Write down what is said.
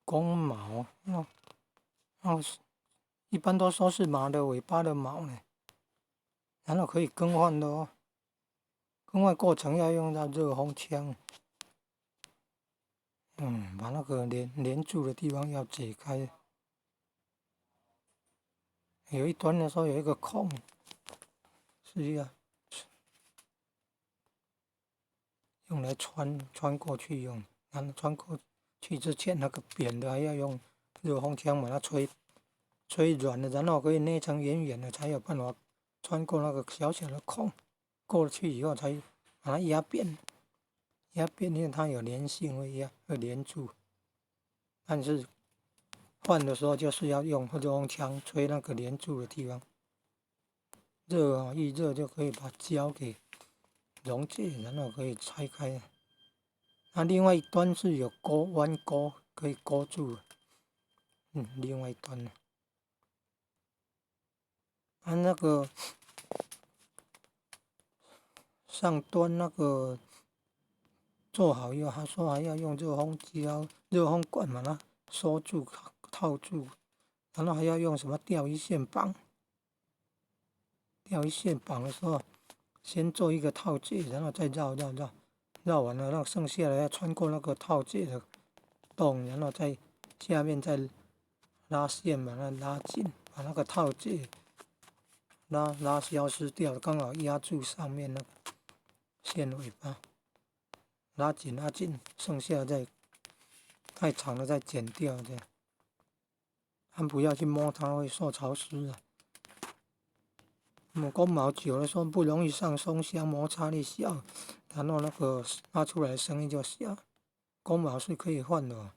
公毛，那一般都说是马的尾巴的毛呢，然后可以更换的哦。更换过程要用到热风枪，把那个连住的地方要解开，有一端的时候有一个孔，是要用来穿过去用，然后穿过去之前那个扁的还要用热风枪把它吹软了，然后可以捏成圆圆的，才有办法穿过那个小小的孔，过去以后才把它压扁，因为它有粘性会粘住，但是换的时候就是要用热风枪吹那个粘住的地方，热啊一热就可以把胶给溶解，然后可以拆开。那另外一端是有弯钩可以勾住，另外一端呢，那个上端那个做好以后，他说还要用热风管把它收住套住，然后还要用什么钓鱼线绑。钓鱼线绑的时候，先做一个套界，然后再绕完了，那剩下的要穿过那个套界的洞，然后在下面再拉线把它拉紧，把那个套界拉消失掉，刚好压住上面那个线尾巴，拉紧，剩下再太长了再剪掉，这样，不要去摸它会受潮湿啊。公毛久了说不容易上松香，摩擦力小，然后那个拉出来的声音就小。公毛是可以换的，